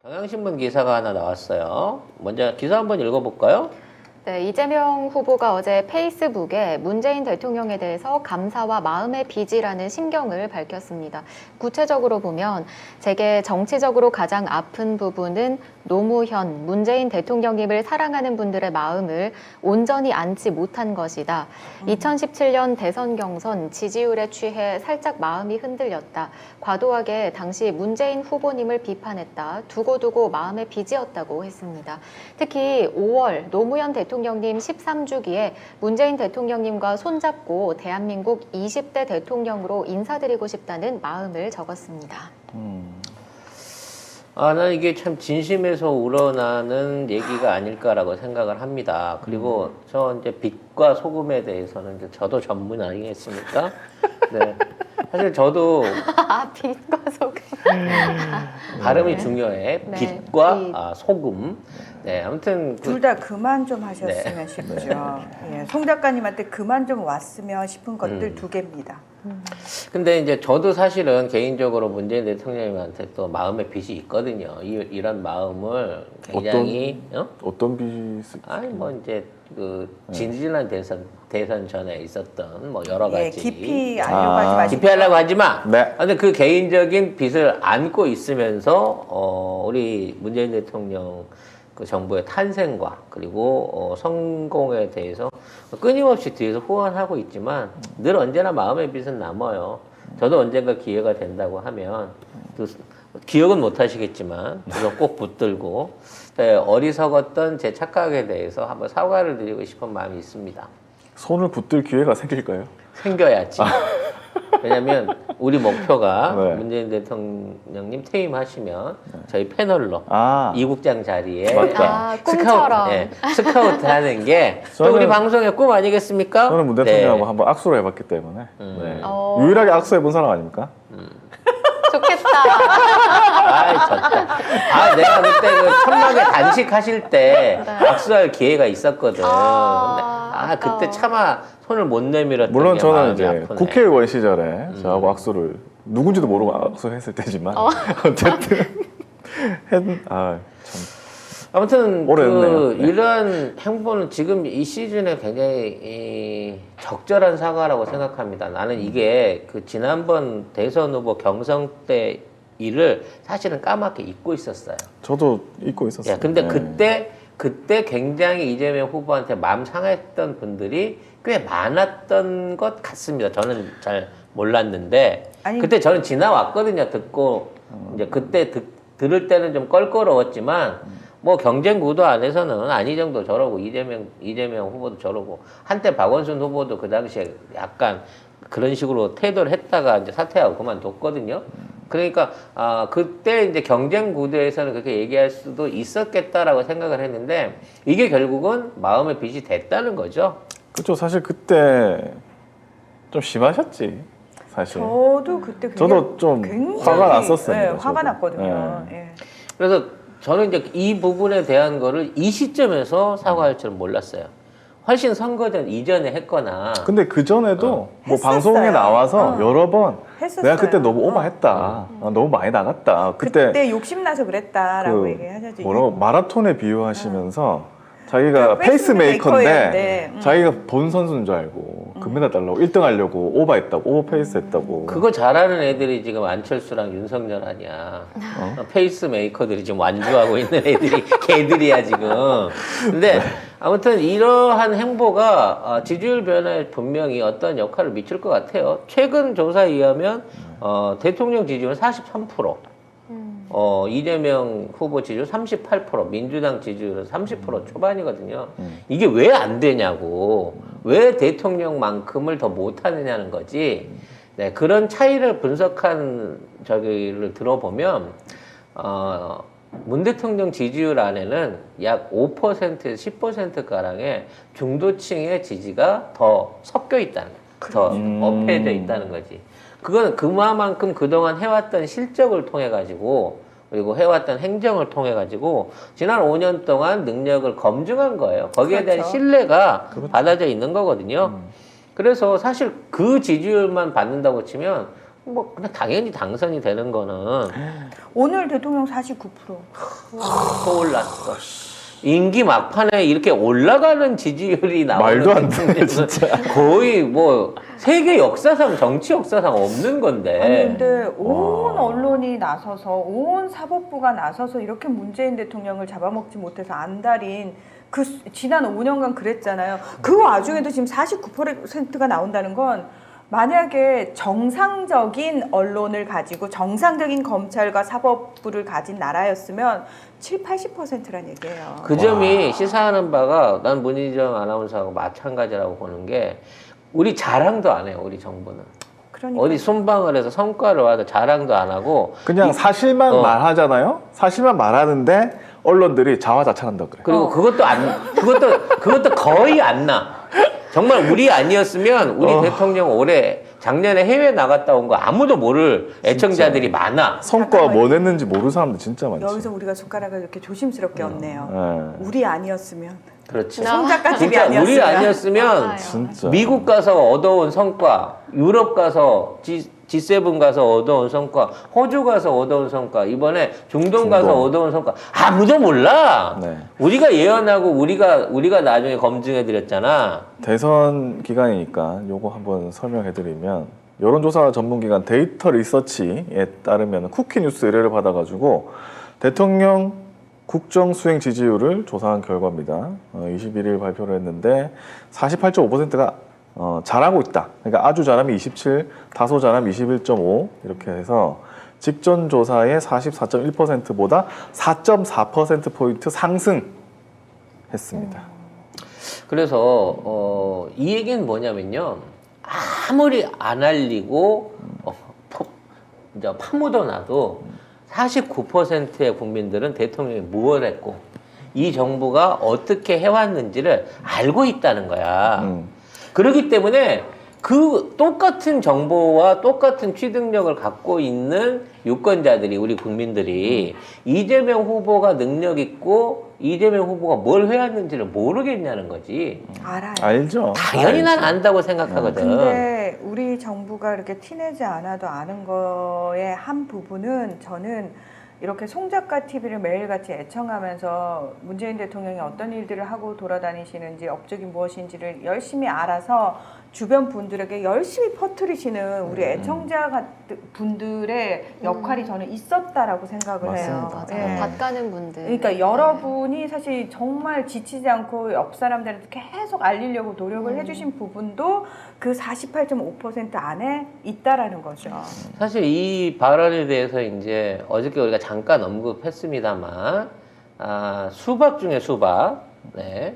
경향신문 기사가 하나 나왔어요. 먼저 기사 한번 읽어볼까요? 네, 이재명 후보가 어제 페이스북에 문재인 대통령에 대해서 감사와 마음의 빚이라는 심경을 밝혔습니다. 구체적으로 보면 제게 정치적으로 가장 아픈 부분은 노무현, 문재인 대통령님을 사랑하는 분들의 마음을 온전히 안지 못한 것이다. 2017년 대선 경선 지지율에 취해 살짝 마음이 흔들렸다. 과도하게 당시 문재인 후보님을 비판했다. 두고두고 마음의 빚이었다고 했습니다. 특히 5월 노무현 대통령님 13주기에 문재인 대통령님과 손잡고 대한민국 20대 대통령으로 인사드리고 싶다는 마음을 적었습니다. 나는 이게 참 진심에서 우러나는 얘기가 아닐까라고 생각을 합니다. 그리고 저 이제 빛과 소금에 대해서는 이제 저도 전문 아니겠습니까? 네. 사실 저도 빛과 소금. 발음이 중요해. 네. 빛과 빛. 소금. 네, 아무튼 둘 다 그만 좀 하셨으면 싶죠. 예, 송 작가님한테 그만 좀 왔으면 싶은 것들 두 개입니다. 근데 이제 저도 사실은 개인적으로 문재인 대통령님한테 또 마음의 빚이 있거든요. 이런 마음을 굉장히 어떤 빚이 아니 뭐 이제 그 지난 대선 전에 있었던 뭐 여러 가지 예, 깊이 하려고 하지 마시고. 깊이 하려고 하지 마. 네. 근데 그 개인적인 빚을 안고 있으면서 우리 문재인 대통령 그 정부의 탄생과 그리고 성공에 대해서 끊임없이 뒤에서 후원하고 있지만 늘 언제나 마음의 빚은 남아요. 저도 언젠가 기회가 된다고 하면 기억은 못 하시겠지만 그거 꼭 붙들고 어리석었던 제 착각에 대해서 한번 사과를 드리고 싶은 마음이 있습니다. 손을 붙들 기회가 생길까요? 생겨야지. 왜냐면 우리 목표가 네. 문재인 대통령님 퇴임하시면 저희 패널로 이국장 자리에 맞다. 꿈처럼. 스카우트 하는 게 또 우리 방송의 꿈 아니겠습니까? 저는 문 대통령하고 한번 악수를 해봤기 때문에 네. 어. 유일하게 악수해본 사람 아닙니까? 좋겠다. 아이, 졌다. 내가 그때 그 천막에 단식하실 때 악수할 기회가 있었거든. 근데 그때 차마 손을 못 내밀었던 물론 게 저는 마음이 이제 아프네. 국회의원 시절에 저하고 악수를 누군지도 모르고 악수했을 때지만 어쨌든 참. 아무튼 오래됐네요. 네. 이런 행보는 지금 이 시즌에 굉장히 적절한 사과라고 생각합니다. 나는 이게 그 지난번 대선 후보 경선 때 일을 사실은 까맣게 잊고 있었어요. 저도 잊고 있었어요. 야, 근데 네. 그때 굉장히 이재명 후보한테 마음 상했던 분들이 꽤 많았던 것 같습니다. 저는 잘 몰랐는데 아니, 그때 저는 지나왔거든요. 듣고 이제 그때 들을 때는 좀 껄끄러웠지만 뭐 경쟁 구도 안에서는 안희정도 저러고 이재명 후보도 저러고 한때 박원순 후보도 그 당시에 약간 그런 식으로 태도를 했다가 이제 사퇴하고 그만뒀거든요. 그러니까 그때 이제 경쟁 구도에서는 그렇게 얘기할 수도 있었겠다라고 생각을 했는데 이게 결국은 마음의 빚이 됐다는 거죠. 그렇죠. 사실 그때 좀 심하셨지. 사실. 저도 그때 저도 좀 화가 났었어요. 네, 화가 났거든요. 예. 그래서 저는 이제 이 부분에 대한 거를 이 시점에서 사과할 줄은 몰랐어요. 훨씬 선거 전 이전에 했거나. 근데 그 전에도 뭐 했었어요. 방송에 나와서 여러 번 했었어요. 내가 그때 너무 오버했다. 너무 많이 나갔다. 그때 욕심나서 그랬다라고 얘기하셨죠. 뭐라고 마라톤에 비유하시면서 자기가 그 페이스메이커인데 자기가 본 선수인 줄 알고 금메달 달라고 1등 하려고 오버했다고 오버페이스 했다고. 그거 잘하는 애들이 지금 안철수랑 윤석열 아니야. 페이스메이커들이 지금 완주하고 있는 애들이 걔들이야 지금. 근데 아무튼 이러한 행보가 지지율 변화에 분명히 어떤 역할을 미칠 것 같아요. 최근 조사에 의하면 대통령 지지율은 43%. 이재명 후보 지지율 38%, 민주당 지지율은 30% 초반이거든요. 이게 왜 안 되냐고, 왜 대통령만큼을 더 못하느냐는 거지. 네, 그런 차이를 분석한 저기를 들어보면, 문 대통령 지지율 안에는 약 5%에서 10%가량의 중도층의 지지가 더 섞여 있다는 거예요. 더 업해져 있다는 거지. 그건 그만큼 그동안 해왔던 실적을 통해 가지고 그리고 해왔던 행정을 통해 가지고 지난 5년 동안 능력을 검증한 거예요. 거기에 대한 신뢰가 받아져 있는 거거든요. 그래서 사실 그 지지율만 받는다고 치면 뭐 그냥 당연히 당선이 되는 거는 오늘 대통령 49%. 또 올랐어. 임기 막판에 이렇게 올라가는 지지율이 나오는 말도 안 돼, 대통령은 진짜. 거의 뭐 세계 역사상 정치 역사상 없는 건데. 아니 근데 온 와. 언론이 나서서 온 사법부가 나서서 이렇게 문재인 대통령을 잡아먹지 못해서 안달인 그 지난 5년간 그랬잖아요. 그 와중에도 지금 49%가 나온다는 건 만약에 정상적인 언론을 가지고 정상적인 검찰과 사법부를 가진 나라였으면 80%란 얘기예요. 그 점이 시사하는 바가 난 문희정 아나운서하고 마찬가지라고 보는 게 우리 자랑도 안 해요. 우리 정부는. 그러니까 어디 순방을 해서 성과를 와도 자랑도 안 하고 그냥 사실만 어. 말하잖아요. 사실만 말하는데 언론들이 자화자찬한다 그래. 그리고 그것도 거의 안 나. 정말 우리 아니었으면 우리 대통령 올해 작년에 해외 나갔다 온 거 아무도 모를 애청자들이 많아. 성과 뭐 냈는지 모르는 사람들 진짜 많지. 여기서 우리가 숟가락을 이렇게 조심스럽게 얹네요. 네. 우리 아니었으면 그렇지. 송작가 집이 진짜 아니었으면 우리 아니었으면 맞아요. 진짜. 미국 가서 얻어온 성과, 유럽 가서 G7 가서 얻어온 성과, 호주 가서 얻어온 성과, 이번에 중동 가서 중동. 얻어온 성과 아무도 몰라. 네. 우리가 예언하고 우리가 나중에 검증해 드렸잖아. 대선 기간이니까 요거 한번 설명해드리면 여론조사 전문기관 데이터 리서치에 따르면 쿠키뉴스 의뢰를 받아가지고 대통령 국정 수행 지지율을 조사한 결과입니다. 21일 발표를 했는데 48.5%가 잘하고 있다. 그러니까 아주 잘하면 27, 다소 잘하면 21.5 이렇게 해서 직전 조사의 44.1%보다 4.4%포인트 상승했습니다. 그래서 이 얘기는 뭐냐면요. 아무리 안 알리고 이제 파묻어놔도 49%의 국민들은 대통령이 무엇을 했고 이 정부가 어떻게 해왔는지를 알고 있다는 거야. 그렇기 때문에 그 똑같은 정보와 똑같은 취득력을 갖고 있는 유권자들이 우리 국민들이 이재명 후보가 능력 있고 이재명 후보가 뭘 해왔는지를 모르겠냐는 거지. 알아요. 알죠. 당연히 난 알죠. 안다고 생각하거든. 근데 우리 정부가 이렇게 티내지 않아도 아는 거의 한 부분은 저는 이렇게 송작가 TV를 매일같이 애청하면서 문재인 대통령이 어떤 일들을 하고 돌아다니시는지 업적이 무엇인지를 열심히 알아서 주변 분들에게 열심히 퍼뜨리시는 우리 애청자 분들의 역할이 저는 있었다라고 생각을 해요. 맞습니다. 맞아요. 예. 밭가는 분들. 그러니까 여러분이 사실 정말 지치지 않고 옆 사람들한테 계속 알리려고 노력을 해주신 부분도 그 48.5% 안에 있다라는 거죠. 사실 이 발언에 대해서 이제 어저께 우리가 잠깐 언급했습니다만, 수박 중에 수박, 네.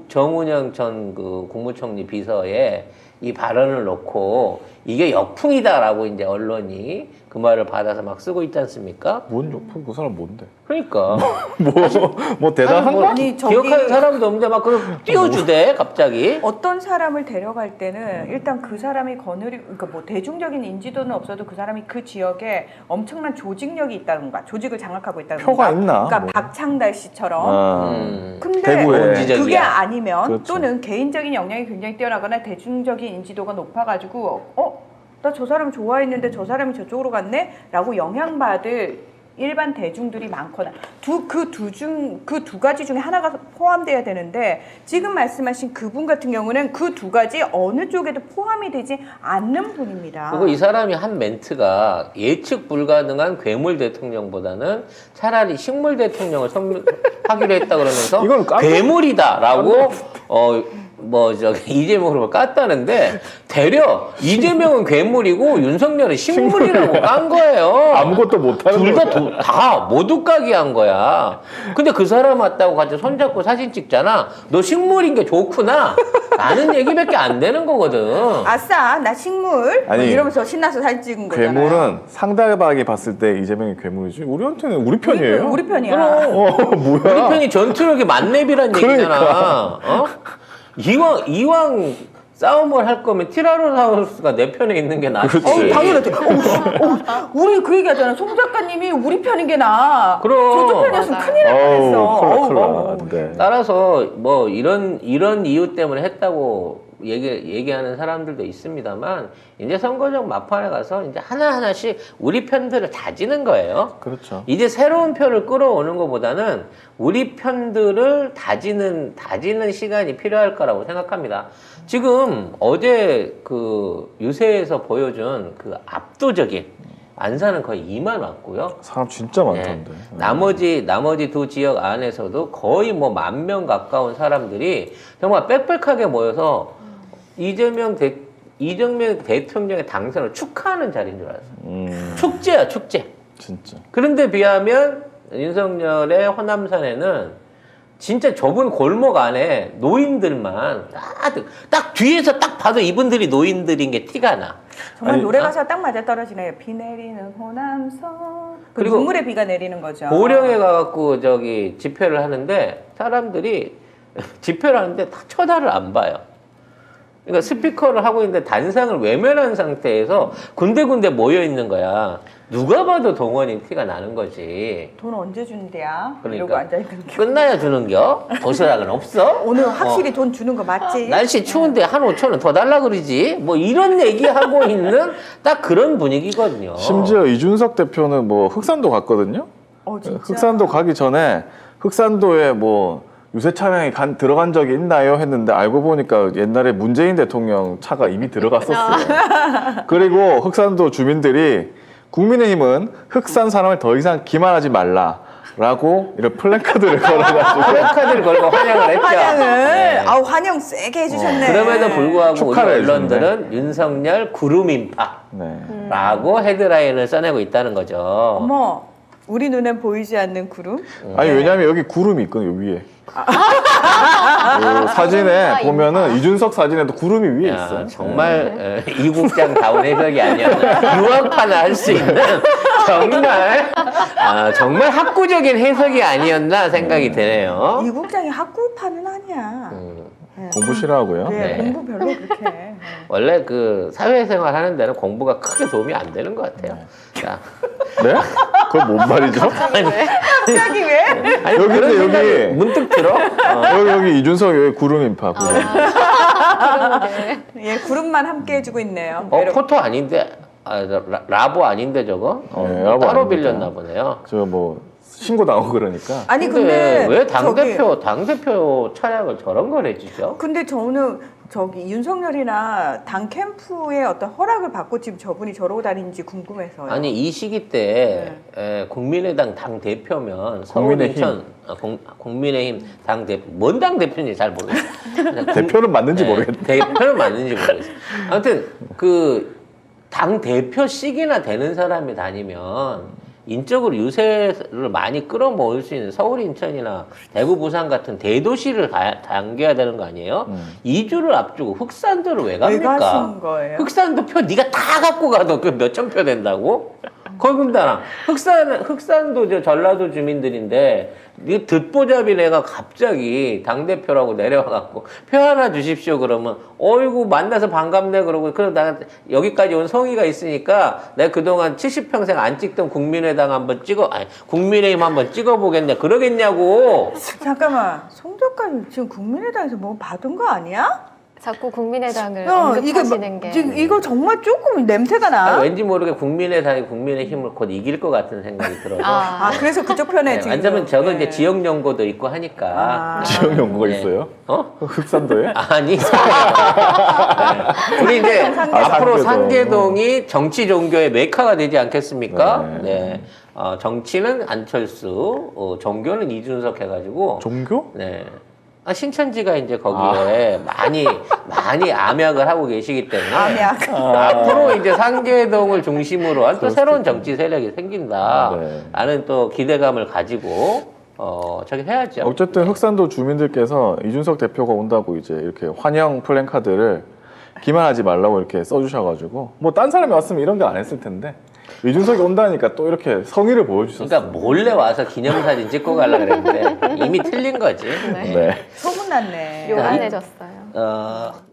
정운영 전 그 국무총리 비서의 이 발언을 놓고 이게 역풍이다라고 이제 언론이 그 말을 받아서 막 쓰고 있지 않습니까? 뭔 욕풍 그 사람 뭔데? 그러니까. 뭐 대단한 아니, 거? 아니, 저기- 기억하는 사람도 없는데 막 그걸 띄워주대, 갑자기. 어떤 사람을 데려갈 때는 일단 그 사람이 그러니까 뭐 대중적인 인지도는 없어도 그 사람이 그 지역에 엄청난 조직력이 있다든가 조직을 장악하고 있다든가 표가 있나? 그러니까 뭐. 박창달 씨처럼 음. 근데 대구에. 본지적이야. 그게 아니면 그렇죠. 또는 개인적인 역량이 굉장히 뛰어나거나 대중적인 인지도가 높아가지고 나 저 사람 좋아했는데 저 사람이 저쪽으로 갔네? 라고 영향받을 일반 대중들이 많거나 그 두 가지 중에 하나가 포함돼야 되는데 지금 말씀하신 그분 같은 경우는 그 두 가지 어느 쪽에도 포함이 되지 않는 분입니다. 그리고 이 사람이 한 멘트가 예측 불가능한 괴물 대통령보다는 차라리 식물 대통령을 하기로 했다 그러면서 이건 깜짝- 괴물이다라고 이재명 후보를 깠다는데 되려 이재명은 괴물이고 윤석열은 식물이라고 깐 거예요. 아무것도 못하는 둘 거야. 다 모두 까기 한 거야. 근데 그 사람 왔다고 같이 손잡고 사진 찍잖아. 너 식물인 게 좋구나. 라는 얘기밖에 안 되는 거거든. 아싸 나 식물 아니, 이러면서 신나서 사진 찍은 거잖아요. 괴물은 상대방이 봤을 때 이재명이 괴물이지 우리한테는 우리 편이에요. 우리 편이야. 그럼. 뭐야? 우리 편이 전투력이 만렙이란 그러니까. 얘기잖아. 어? 이왕 싸움을 할 거면 티라노사우루스가 내 편에 있는 게 낫지. 그렇지. 당연하지. 우리 그 얘기 하잖아. 송 작가님이 우리 편인 게 나아. 그럼. 저쪽 편이었으면 맞아요. 큰일 날 뻔했어. 큰일 나. 네. 따라서 뭐 이런 이유 때문에 했다고 얘기하는 사람들도 있습니다만 이제 선거적 막판에 가서 이제 하나하나씩 우리 편들을 다지는 거예요. 그렇죠. 이제 새로운 표를 끌어오는 것보다는 우리 편들을 다지는 시간이 필요할 거라고 생각합니다. 지금 어제 그 유세에서 보여준 그 압도적인 안산은 거의 2만 왔고요. 사람 진짜 많던데. 나머지 두 지역 안에서도 거의 뭐 10,000명 가까운 사람들이 정말 빽빽하게 모여서 이재명 대통령의 당선을 축하하는 자리인 줄 알았어요. 축제야, 축제. 진짜. 그런데 비하면 윤석열의 호남산에는 진짜 좁은 골목 안에 노인들만 딱 뒤에서 딱 봐도 이분들이 노인들인 게 티가 나. 정말 아니, 노래 가사가 딱 맞아 떨어지네요. 비 내리는 호남선. 그 그리고 눈물의 비가 내리는 거죠. 고령에 가갖고 저기 집회를 하는데 사람들이 집회를 하는데 다 쳐다를 안 봐요. 그러니까 스피커를 하고 있는데 단상을 외면한 상태에서 군데군데 모여 있는 거야. 누가 봐도 동원인 티가 나는 거지. 돈 언제 준대야? 그러니까. 이러고 앉아있는 게. 끝나야 주는겨? 도시락은 없어? 오늘 확실히 돈 주는 거 맞지? 날씨 추운데 한 5,000원 더 달라 그러지? 뭐 이런 얘기하고 있는 딱 그런 분위기거든요. 심지어 이준석 대표는 뭐 흑산도 갔거든요. 진짜? 흑산도 가기 전에 흑산도에 뭐 유세 차량이 들어간 적이 있나요? 했는데 알고 보니까 옛날에 문재인 대통령 차가 이미 들어갔었어요. 그리고 흑산도 주민들이 국민의힘은 흑산 산업을 더 이상 기만하지 말라라고 이런 플래카드를 걸어가지고 플래카드를 걸고 환영을 했죠. 환영을 네. 아우 환영 세게 해주셨네. 그럼에도 불구하고 우리 축하를 언론들은 윤석열 구름인파라고 네. 헤드라인을 써내고 있다는 거죠. 어머 우리 눈엔 보이지 않는 구름? 아니 왜냐면 여기 구름이 있거든요 위에. 그 사진에 보면은 이준석 사진에도 구름이 위에 야, 있어요. 정말 이국장 다운 해석이 아니었나. 유학파나 할 수 있는 정말 학구적인 해석이 아니었나 생각이 드네요. 이 국장이 학구파는 아니야. 네. 공부 싫어하고요. 네, 네. 공부 별로 그렇게 해. 원래 그 사회생활 하는 데는 공부가 크게 도움이 안 되는 것 같아요. 자, 네? 그건 뭔 말이죠? 갑자기 왜? 아니, 여기 그런 근데 생각이 여기- 문득 들어. 여기 이준석 여기 구름인파 구름. 예, 구름만 함께 해주고 있네요. 포토 아닌데, 라보 아닌데 저거? 네, 라보 따로 아닙니다. 빌렸나 보네요. 저 뭐 신고 당하고 그러니까. 아니 근데 왜 저기- 당대표 차량을 저런 걸 해주죠? 근데 저는 저기 윤석열이나 당 캠프의 어떤 허락을 받고 지금 저분이 저러고 다니는지 궁금해서요. 아니 이 시기 때 국민의당 당 대표면 서울 국민의힘. 인천 국민의힘 당 대표 뭔 당 대표인지 잘 모르겠어요. 대표는 맞는지 모르겠네. 대표는 맞는지 모르겠어요. 아무튼 그 당 대표씩이나 되는 사람이 다니면 인적으로 유세를 많이 끌어모을 수 있는 서울, 인천이나 대구, 부산 같은 대도시를 당겨야 되는 거 아니에요? 2주를 앞두고 흑산도를 왜 왜 갑니까? 가신 거예요? 흑산도 표 네가 다 갖고 가도 그 몇천 표 된다고? 거기다가 흑산도 저 전라도 주민들인데 이 듣보잡이 내가 갑자기 당대표라고 내려와갖고 표 하나 주십시오 그러면 어이구 만나서 반갑네 그러고 그러다가 여기까지 온 성의가 있으니까 내가 그동안 70평생 안 찍던 국민의당 한번 국민의힘 한번 찍어보겠네 그러겠냐고. 잠깐만, 송 작가님 지금 국민의당에서 뭐 받은 거 아니야? 자꾸 국민의당을 이거 언급하시는 게 지금 이거 정말 조금 냄새가 나. 왠지 모르게 국민의당이 국민의힘을 곧 이길 것 같은 생각이 들어서. 아, 그래서 그쪽 편에 지금. 완전히 저건 네. 이제 지역 연고도 있고 하니까. 아. 지역 연구가 네. 있어요? 어? 흑산도에? 아니. 네. 우리 이제 상계동. 앞으로 상계동. 상계동이 정치 종교의 메카가 되지 않겠습니까? 네. 네. 정치는 안철수, 종교는 이준석 해가지고. 종교? 네. 신천지가 이제 거기에 많이 암약을 하고 계시기 때문에. 암약. 앞으로 이제 상계동을 중심으로 한 또 새로운 정치 세력이 생긴다. 네. 라는 또 기대감을 가지고, 저기 해야죠. 어쨌든 흑산도 주민들께서 이준석 대표가 온다고 이제 이렇게 환영 플랜카드를 기만하지 말라고 이렇게 써주셔가지고 뭐 딴 사람이 왔으면 이런 거 안 했을 텐데 이준석이 온다니까 또 이렇게 성의를 보여주셨어요. 그러니까 몰래 와서 기념사진 찍고 가려고 그랬는데 이미 틀린 거지. 네. 네. 소문났네. 요란해졌어요.